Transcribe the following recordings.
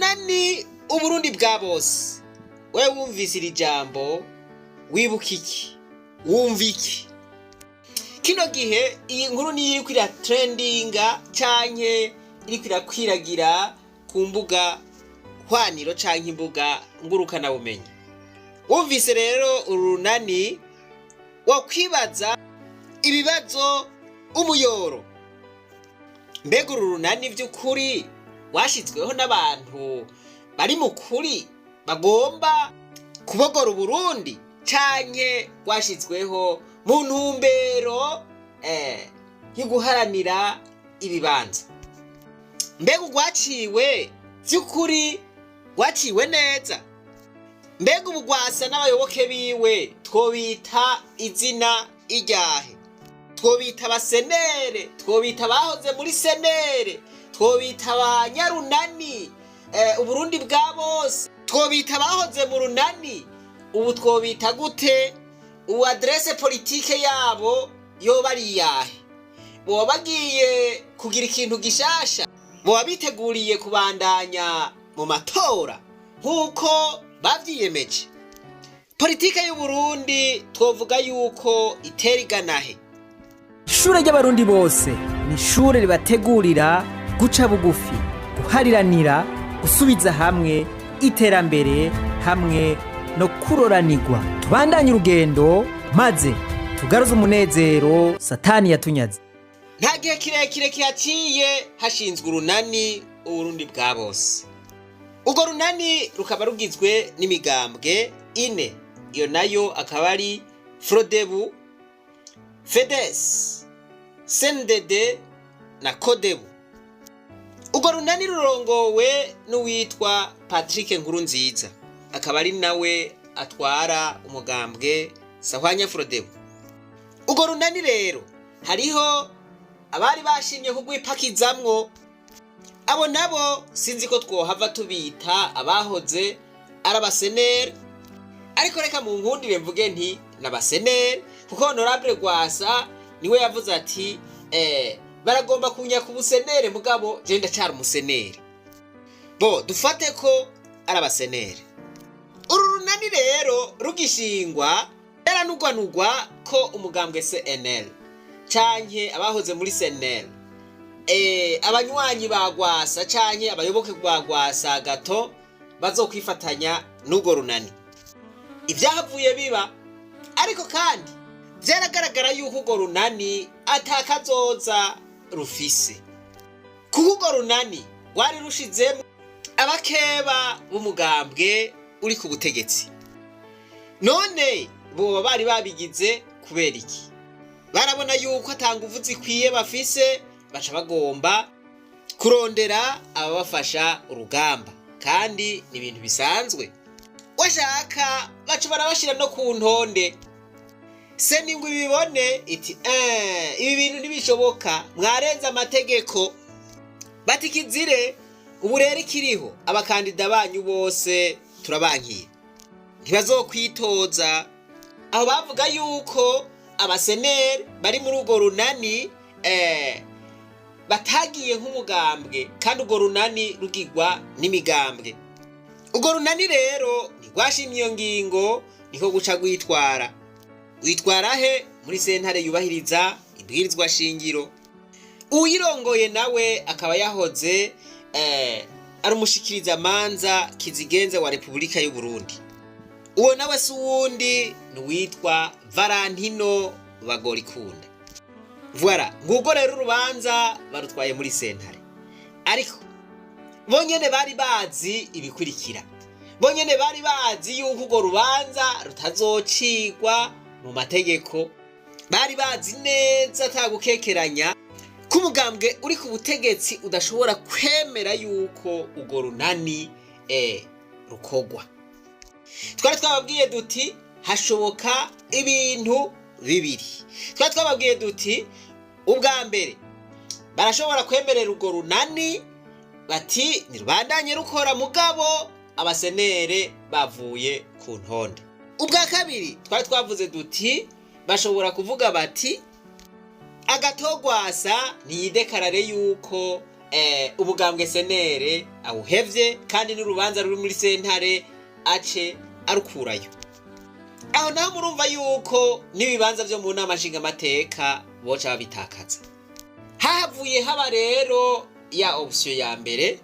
urunani uburundi bwa bose. We wumvise iri jambo wibuka iki? Wumva iki? Kino gihe iyi nkuru niyo iriko iratrendinga canke iriko irakwiragira ku mbuga hwaniro canke imbuga ngurukana bumenyi. Wumvise rero urunani wakwibaza ibibazo umuyoro. Mbega urunani vy'ukuri washizweho n'abantu bari mu kuri bagomba kubogora Uburundi canke washizweho mu ntumbero yo guharanira ibibanza? Mbega urwaciwe vy'ukuri rwaciwe neza? Mbega ubugwasa n'abayoboke biwe twobita izina iryahe? Twobita abasenere, twobita abahoze muri senere, twobita abanyarunani Uburundi bwa bose, twobita abahoze mu runani, ubu twobita gute? Ubu adresse politike yabo yoba ari iyahe? Boba bagiye kugira ikintu gishasha? Boba biteguriye kubandanya mu matora nk'uko bavyiyemeje? Politike y'Uburundi twovuga yuko itera iganahe. Ishure ry'abarundi bose ni ishure ribategurira guca bugufi, guhariranira, gusubiza hamwe iterambere hamwe no kuroranirwa. Tubandanye urugendo maze tugaruze umunezero Satani yatunyaze. Nta gihe kirekire kihaciye hashinzwe urunani uburundi bwa bose. Urwo runani rukaba rugizwe n'imigambwe ine, iyo nayo akaba ari Frodebu, Fedes, Sendede na Kodebu. Urwo runani rurongowe n'uwitwa Patrick Nkurunziza, akaba ari nawe atwara umugambwe Sahwanya Frodebu. Urwo runani rero hariho abari bashimye kugwipakizamwo, abo nabo sinzi ko twohava tubita abahoze ari abasenere, ariko reka mu nkundire mvuge nti n'abasenere, kuko Honorable Rwasa niwe yavuze ati baragomba kunyaka ubusenere mugabo je ndacara umusenere. Bo dufate ko ari abasenere. Uru runani rero rugishingwa yaranugwanugwa ko umugambwe CNL canke abahoze muri CNL abanywanyi bagwasa canke abayoboke bagwasa gato bazokwifatanya n'urwo runani. Ivyahavuye biba, ariko kandi vyaragaragara yuko urwo runani atakazoza rufise, kuko urwo runani rwari rushizemo abakeba b'umugambwe uri ku butegetsi. None boba bari babigize kubera iki? Barabona yuko atanguvu zikwiye bafise, baca bagomba kurondera ababafasha urugamba, kandi ni ibintu bisanzwe. Washaka baca barabashira no ku ntonde. Seningwe ibibone iti ibi bintu ntibishoboka, mwarenza amategeko. Bati kizire ubu rero ikiriho abakandida banyu bose turabankiye, ntibazokwitoza. Aho bavuga yuko abasenere bari muri urwo runani batagiye nk'umugambwe, kandi urwo runani rugirwa n'imigambwe. Urwo runani rero ntigwashimye iyo ngingo, niko guca gwitwara. Witwara he? Muri sentare yubahiriza ibwirizwa shingiro. Uyirongoye nawe akaba yahoze ari umushikiriza manza kizigenza wa Republika y'u Burundi. Uwo nawe si uwundi n'uwitwa Valentino Bagorikunda. Voilà, ngubwo rero urubanza barutwaye muri sentare. Ariko bonyene bari bazi ibikurikira. Bonyene bari bazi yuko urwo rubanza rutazocigwa mu mategeko. Bari bazi neza atagukekeranya ko umugambwe uri ku butegetsi udashobora kwemera yuko urwo runani rukogwa. Twari twababwiye duti hashoboka ibintu bibiri. Twari twababwiye duti ubwa mbere barashobora kwemerera urwo runani bati nirubandanye rukora mugabo abasenere bavuye ku ntonde. Ubwa kabiri twari twavuze duti bashobora kuvuga bati agatogwasa niyidekarare yuko umugambwe senere awuhevye kandi n'urubanza ruri muri sentare ace arukurayo. Aho naho murumva yuko n'ibibanza vyo mu nama nshingamateka boca babitakaza. Havuye haba rero ya option ya mbere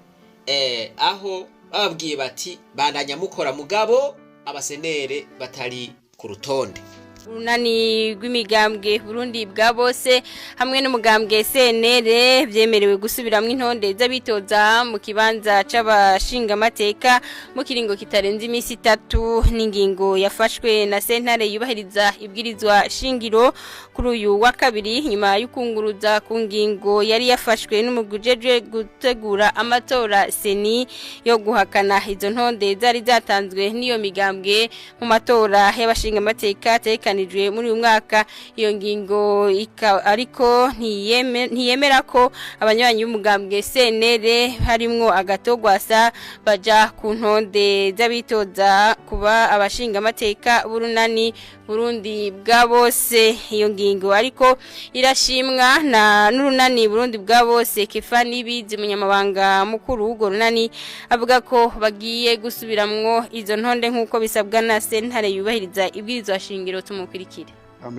aho bababwiye bati bandanya mukora mugabo abasenere batari ku rutonde. Urunani rw'imigambwe Burundi bwa bose hamwe n'umugambwe CNL vyemerewe gusubiramwo intonde z'abitoza mu kibanza c'abashinga amateka mu kiringo kitarenze imisi 3 n'ingingo yafashwe na sentare yubahiriza ibwirizwa shingiro kuri uyu wa kabiri nyuma y'ukunguruza ku ngingo yari yafashwe n'umugujejwe gutegura amatora seni yo guhakana izo ntonde zari zatanzwe n'iyo migambwe mu matora y'abashinga amateka muri uyu mwaka. Iyo ngingo ariko ntiyemera ko abanywanyi b'umugambwe CNL harimwo agatogwasa baja ku ntonde z'abitoza kuba abashinga amateka b'urunani Burundi bwa bose. Iyo ngingo ariko irashimwa n'urunani Burundi bwa bose. Kefani Bizi umunyamabanga mukuru w'urwo runani avuga ko bagiye gusubiramwo izo ntonde nk'uko bisabwa na sentare yubahiriza ibwirizwa shingiro. Tumukurikire.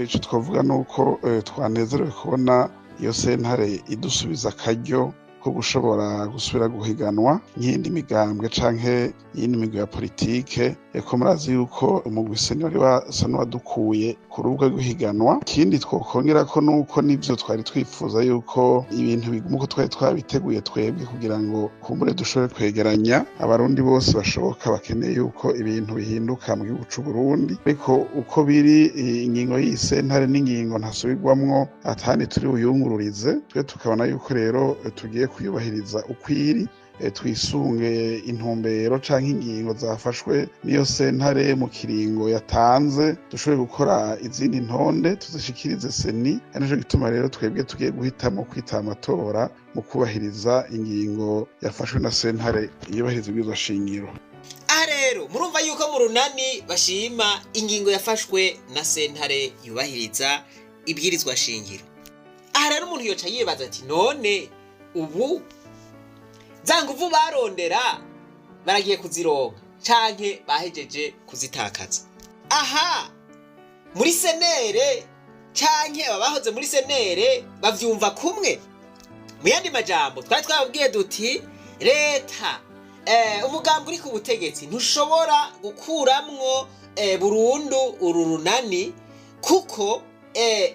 Icyo twavuga nuko twanezerewe kubona iyo sentare idusubiza akaryo ko gushobora gusubira guhiganwa nk'indi migambwe canke yindi migwi ya politike. Eko murazi yuko umugwi senior wasa n'uwadukuye ku rubuga rw'ihiganwa. Ikindi twokongera ko nuko nivyo twari twifuza yuko ibintu bigumuko twari twabiteguye twebwe kugira ngo kumbure dushobore kwegeranya abarundi bose bashoboka bakeneye yuko ibintu bihinduka mu gihugu c'u Burundi. Ariko uko biri ingingo y'isentare n'ingingo ntasubirwamwo atani turi buyungururize, twe tukabona yuko rero tugiye kuyubahiriza ukwiri twisunge intumbero canke ingingo zafashwe niyo sentare mu kiringo yatanze dushobore gukora izindi ntonde tuzishikirize seni. Arico gituma rero twebwe tugiye guhitamo kwita amatora mu kubahiriza ingingo yafashwe na sentare yubahiriza ibwirizwa shingiro. Aha rero murumva yuko mu runani bashima ingingo yafashwe na sentare yubahiriza ibwirizwa shingiro. Aha rero umuntu yoca yibaza ati none ubu za nguvu barondera baragiye kuzironka canke bahejeje kuzitakaza? Aha muri senere canke abahoze muri senere bavyumva kumwe? Mu yandi majambo twari twababwiye duti leta umugambwe uri ku butegetsi ntushobora gukuramwo burundu uru runani kuko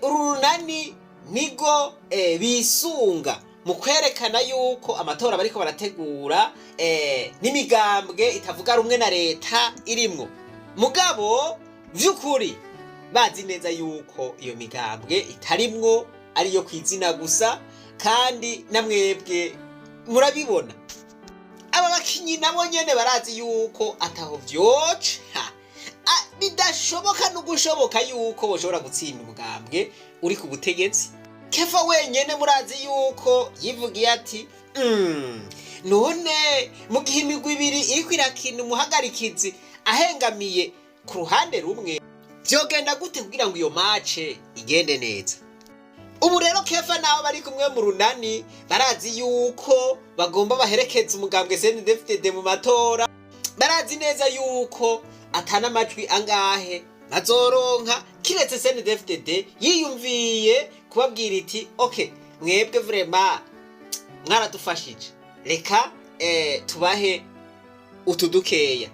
uru runani nigo bisunga mu kwerekana yuko amatora bariko barategura n'imigambwe itavuga rumwe na leta irimwo. Mugabo vy'ukuri bazi neza yuko iyo migambwe itarimwo ariyo kwizina gusa, kandi namwebwe murabibona. Aba bakinyi nabo nyene barazi yuko ataho vyoca bidashoboka n'ugushoboka yuko boshobora gutsinda umugambwe uri ku butegetsi. Kefa wenyene murazi yuko yivugiye ati none mu gihe imigwi ibiri iriko irakina umuhagarikizi ahengamiye ku ruhande rumwe vyogenda gute kugira ngo iyo mace igende neza? Ubu rero Kefa nabo bari kumwe mu runani barazi yuko bagomba baherekeza umugambwe CNDD-FDD mu matora. Barazi neza yuko atana amajwi angahe bazoronka kiretse CNDD-FDD yiyumviye kubabwira iti okay mwebwe vraiment mwaradufashije, reka tubahe utudukeya.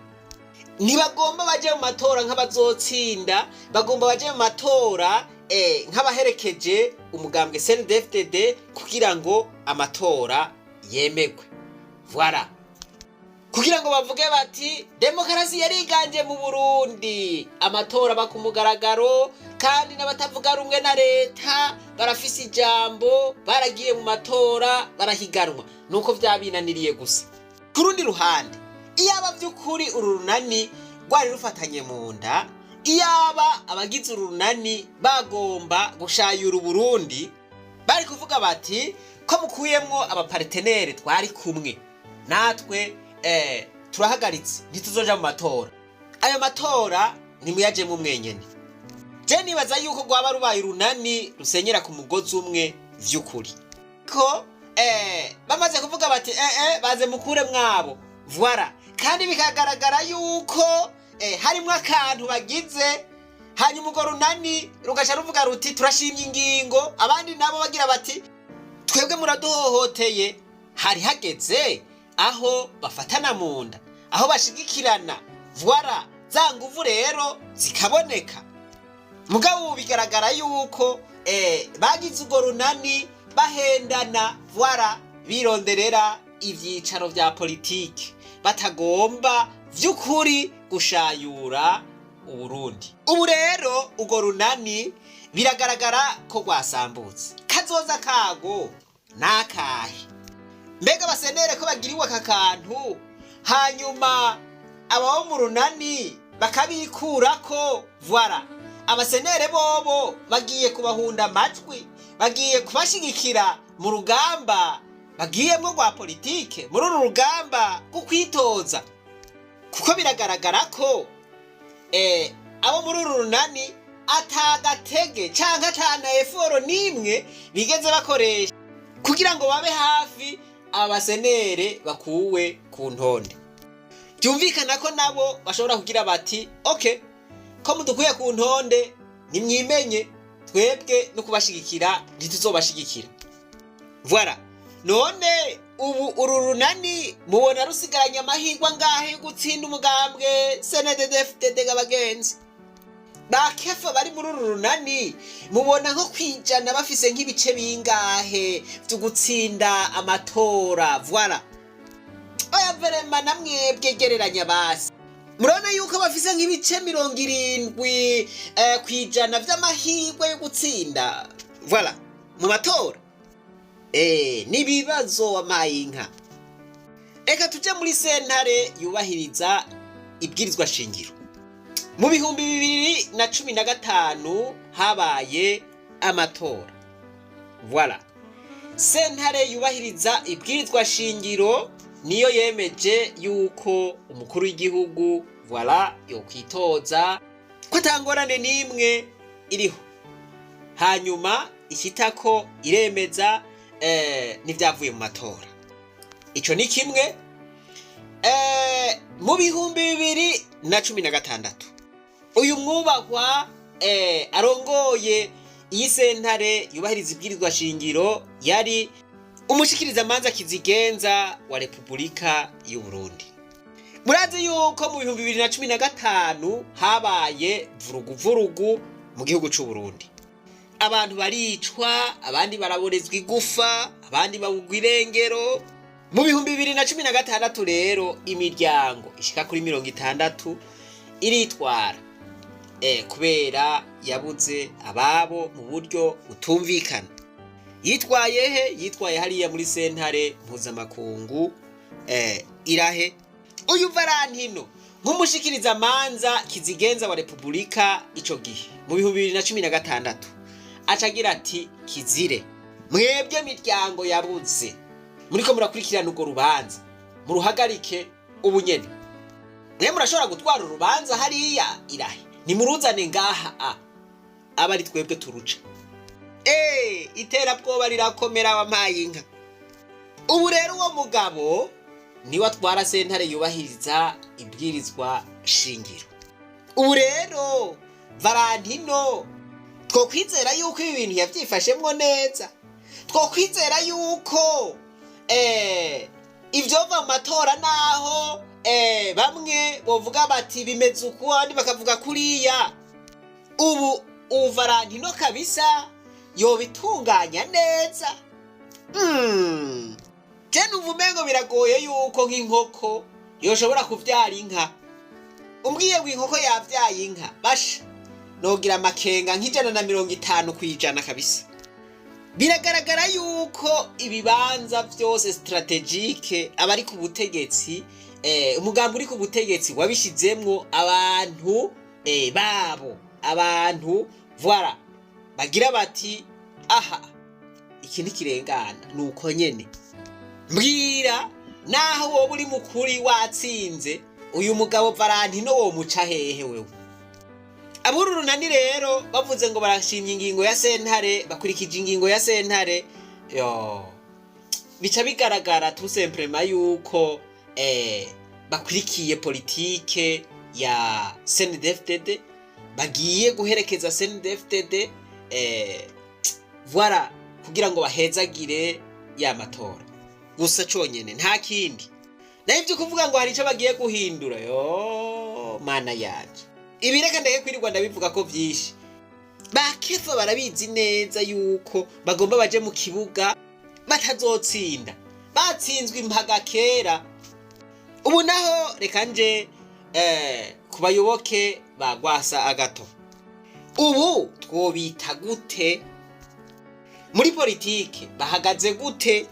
Ntibagomba baje mu matora nk'abazotsinda, bagomba baje mu matora nk'abaherekeje umugambwe CNDD-FDD kugira ngo amatora yemegwe. Voilà, kugira ngo bavuge bati demokarasi yariganje mu Burundi, amatora bakumugaragaro kandi n'abatavuga rumwe na leta barafise ijambo, baragiye mu matora barahiganwa. Nuko vyabinaniriye gusa. Kurundi ruhande iyaba vy'ukuri uru runani rwari rufatanye mu nda, iyaba abagize uru runani bagomba gushayura Uburundi, bari kuvuga bati ko mukuyemwo abapartenere twari kumwe natwe turahagaritse ntituzoja mu matora. Ayo matora nimuyajemwo mwenyene. Je nibaza yuko rwaba rubaye urunani rusenyera ku mugozi umwe vy'ukuri. Ko bamaze kuvuga bati baze mukure mwabo voilà kandi bikagaragara yuko harimo akantu bagize hanyuma urwo runani rugaca ruvuga ruti turashimye ingingo abandi nabo bagira bati twebwe muraduhohoteye hari hageze aho bafatana mu nda aho bashigikirana voilà za nguvu rero zikaboneka mugabo ubu bigaragara yuko bagize urwo runani bahendana voilà bironderera ivyicaro vya politiki batagomba vy'ukuri gushayura Uburundi. Ubu rero urwo runani biragaragara ko rwasambutse kazoza kago nakahe mbega basenere ko bagiriwe aka kantu hanyuma abaho mu runani bakabikurako voilà abasenere bobo bagiye kubahunda amajwi bagiye kubashigikira mu rugamba bagiyemo rwa politike muri uru rugamba kukwitoza kuko biragaragara ko abo muri uru runani atagatege canke atana eforo nimwe bigeze bakoresha kugira ngo babe hafi abasenere bakuwe ku ntonde byumvikana ko nabo bashobora kugira bati okay ko mudukuye ku ntonde nimwimenye twebwe no kubashigikira ntituzobashigikira voilà none ubu uru runani mubona rusigaranye amahirwe angahe yo gutsinda umugambwe CNDD-FDD abagenzi bakefa bari muri uru runani mubona nko kwijana bafise nk'ibice bingahe byo gutsinda amatora voilà oya verema namwebwe gereranya basi murabona yuko bafise nk'ibice 70 kwijana vy'amahirwe yo gutsinda voilà mu matora nibibazo wamayinka eka tuje muri sentare yubahiriza ibwirizwa shingiro mu 2015 habaye amatora voilà sentare yubahiriza ibwirizwa shingiro niyo yemeje yuko umukuru w'igihugu voilà yo kwitoza ko atangorane nimwe iriho hanyuma ishitako iremeza n'ivyavuye mu matora ico ni kimwe mu 2016 uyu mwubahwa arongoye iyi sentare yubahiriza ibwirizwa shingiro yari umushikiriza manza kizigenza wa Republika y'u Burundi murazi yuko mu 2015 habaye vurugu mu gihugu c'u Burundi abantu baricwa abandi baraborezwa igufa abandi babugwa irengero mu 2016 rero imiryango ishika kuri 60 iritwara kubera yabuze ababo mu buryo butumvikana yitwaye hariya muri sentare mpuzamakungu irahe uyu Valentino nk'umushikiriza manza kizigenza wa Republika ico gihe mu 2016 acagira ati kizire mwebwe miryango yabuze muriko murakurikirana urwo rubanza muruhagarike ubunyene mwe murashobora gutwara urubanza hariya irahe nimuruzane ngaha abari twebwe turuca iterabwoba rirakomera wamayinka ubu rero uwo mugabo niwe atwara sentare yubahiriza ibwirizwa shingiro ubu rero Valentino twokwizera yuko ibi bintu yavyifashemwo neza twokwizera yuko ivyova mu matora naho bamwe bovuga bati bimeze uko abandi bakavuga kuriya ubu Valentino kabisa yobitunganya neza je numva umengo biragoye yuko nk'inkoko yoshobora kuvyara inka umbwiye ngo inkoko yavyaye inka basha nogira amakenga nk'ijana kwijana kabisa biragaragara yuko ibibanza vyose strategique abari ku butegetsi umugambi uri ku butegetsi wabishizemwo abantu babo abantu voilà bagira bati aha iki ntikirengana nuko nyene mbwira naho wowe uri mukuri watsinze uyu mugabo Valentino wo muca hehe wewe aburu runani rero bavuze ngo barashimye ingingo ya sentare bakurikije ingingo ya sentare bica bigaragara tout simplement yuko bakurikiye politike ya CNDD-FDD, bagiye guherekeza CNDD-FDD voilà kugira ngo bahezagire ya matora gusa conyene nta kindi. Naho ivyo kuvuga ngo hari ico bagiye guhindura, yo mana yanje, ibi reka ndeke kwirirwa ndabivuga ko vyinshi. Bakefa barabizi neza yuko bagomba baje mu kibuga batazotsinda, batsinzwe impaga kera. Ubu naho reka nje ku bayoboke ba Gwasa Agato, ubu twobita gute muri politike, bahagaze gute?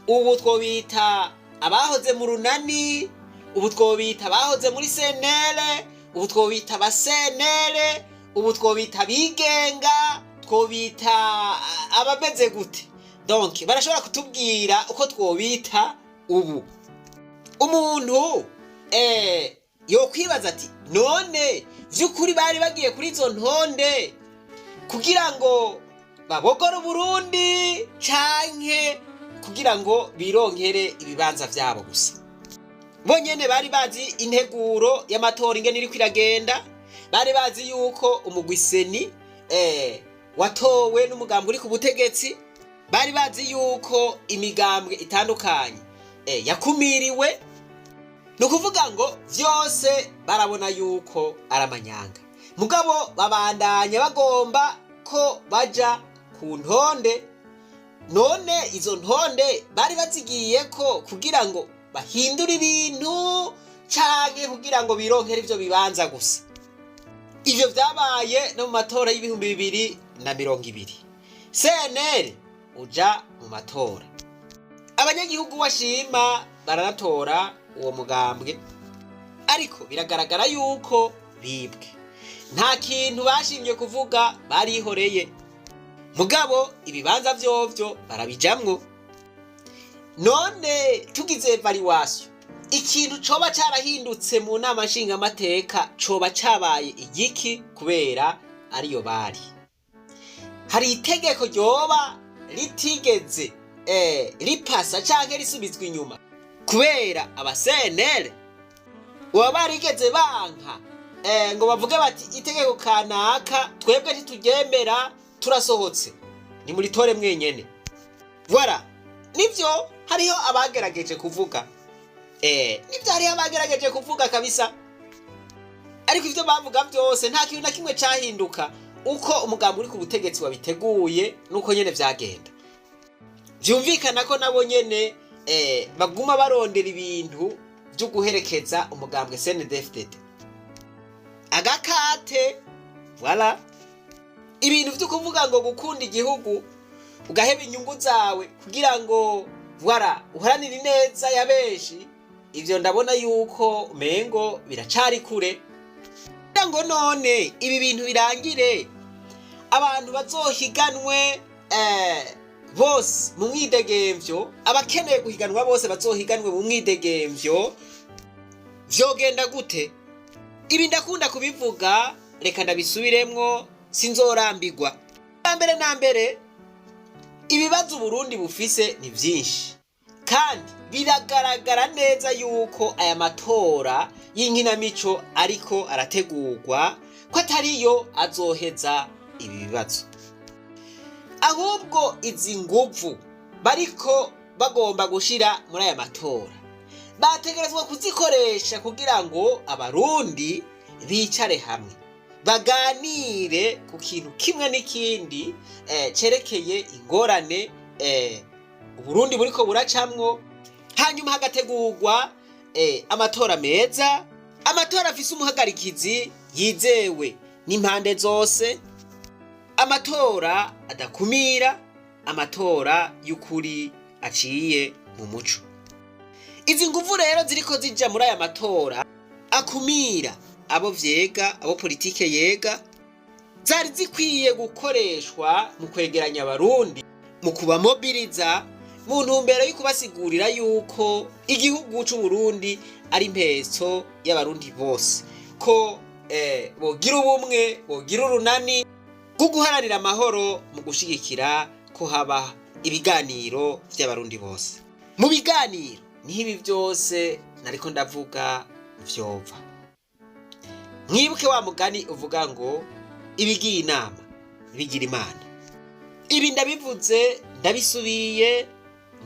Ubu twobita abahoze mu runani, ubu twobita abahoze muri senere, ubu twobita abasenere, ubu twobita bigenga, twobita abameze gute? Donc barashobora kutubwira uko twobita ubu. Umuntu yo kwibaza ati none vy'ukuri bari bagiye kuri izo ntonde kugira ngo babogora Burundi canke kugira ngo bironkere ibibanza vyabo gusa? Bonyene bari bazi integuro y'amatora ingene iri kwiragenda, bari bazi yuko umugwiseni watowe n'umugambwe uri ku butegetsi, bari bazi yuko imigambwe itandukanye yakumiriwe. Nukuvuga ngo vyose barabona yuko aramanyanga, mugabo babandanya bagomba ko baja ku ntonde. None izo ntonde bari bazigiye ko kugira ngo bahindure ibintu canke kugira ngo bironkere ivyo bibanza gusa? Ivyo vyabaye no mu matora y'ibihumbi 2020. CNL uja mu matora, abanyagihugu washima baranatora uwo mugambwe, ariko biragaragara yuko bibwe. Nta kintu bashimye kuvuga, barihoreye. Mugabo ibibanza vyovyo barabijamwo. None tugize evaluation, ikintu coba carahindutse mu nama nshingamateka coba cabaye igiki? Kubera ariyo bari hari itegeko ryoba ritigeze ripasa canke risubizwa inyuma kubera abasenere uwa barigeze banka ngo bavuge bati itegeko kanaka twebwe ntituryemera, turasohotse, ni muri tore mwenyene. Voilà, nivyo hariho abagerageje kuvuga, nivyo hariho abagerageje kuvuga kabisa, ariko ivyo bavuga vyose nta kintu na kimwe cahinduka uko umugambi uri ku butegetsi wabiteguye nuko nyene vyagenda. Vyumvikana ko nabo nyene baguma barondera ibintu byo guherekeza umugambwe CNDD-FDD. Agakate, voilà, ibintu byo kuvuga ngo gukunda igihugu ugaheba inyungu zawe kugira ngo voilà uharanire neza ya benshi, ivyo ndabona yuko mengo biracari kure. Ngo none ibi bintu birangire, abantu bazohiganwe bose mu mwidegemvyo, abakeneye guhiganwa bose bazohiganwe mu mwidegemvyo, vyogenda gute? Ibi ndakunda kubivuga, reka ndabisubiremwo sinzorambirwa. Mbere na mbere ibibazo Burundi bufise ni vyinshi, kandi biragaragara neza yuko aya matora y'inkinamico ariko arategurwa ko atariyo azoheza ibi bibazo. Ahubwo izi nguvu bariko bagomba gushira muri aya matora bategerezwa kuzikoresha kugira ngo abarundi bicare hamwe baganire ku kintu kimwe n'ikindi cerekeye ingorane Uburundi buriko buracamwo, hanyuma hagategurwa amatora meza, amatora afise umuhagarikizi yizewe n'impande zose, amatora adakumira, amatora y'ukuri aciye mu muco. Izi nguvu rero ziriko zija muri aya matora akumira abo vyega, abo politike yega, zari zikwiye gukoreshwa mu kwegeranya abarundi, mu kubamobiliza, mu ntumbero yo kubasigurira yuko igihugu c'u Burundi ari impetso y'abarundi bose, ko bogira ubumwe, bogira urunani bwo guharanira amahoro mu gushigikira ko haba ibiganiro vy'abarundi bose. mu biganiro niho ibi byose nariko ndavuga vyova. Mwibuke wa mugani uvuga ngo ibigiye inama bigira imana. Ibi ndabivuze ndabisubiye,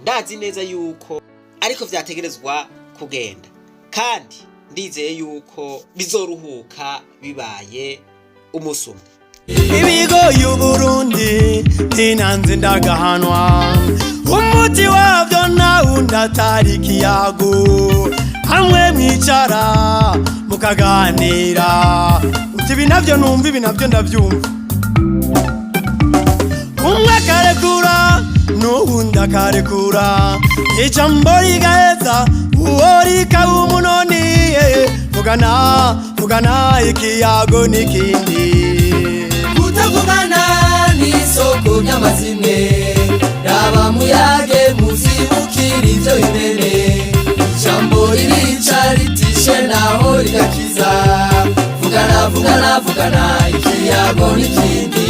ndazi neza yuko ariko vyategerezwa kugenda, kandi ndizeye yuko bizoruhuka bibaye umusumwe. Ibigo y'Uburundi tinanze ndagahanwa, umuti wavyo nawundi atari ikiyago, hamwe mwicara mukaganira uti ibi navyo numva ibi navyo ndavyumva, umwe akarekura n'uwundi akarekura, ijambo rigaheza uwo rikaba umunoni. Vugana ikiyago n'ikindi, kutavugana n'isoko ry'amazimwe, raba muyage muzibukira ivyo imbere, ijambo ririca ritishe naho rigakiza. Vugana ikiyago n'ikindi,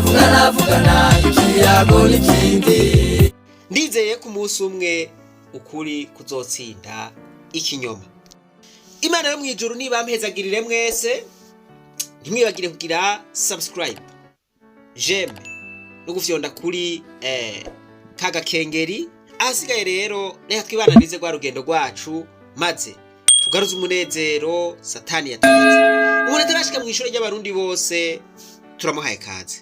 vugana ikiyago n'ikindi. Ndizeye ku munsi umwe ukuri kuzotsinda ikinyoma. Imana yo mwijuru nibampezagirire mwese, ntimwibagire kugira subscribe, j'aime no gufyonda kuri kagakengeri. Ahasigaye rero reka twibananize rwa rugendo rwacu, maze tugaruze umunezero satani yataze. Umuntu atarashika mu ishuri ry'abarundi bose turamuhaye kaze.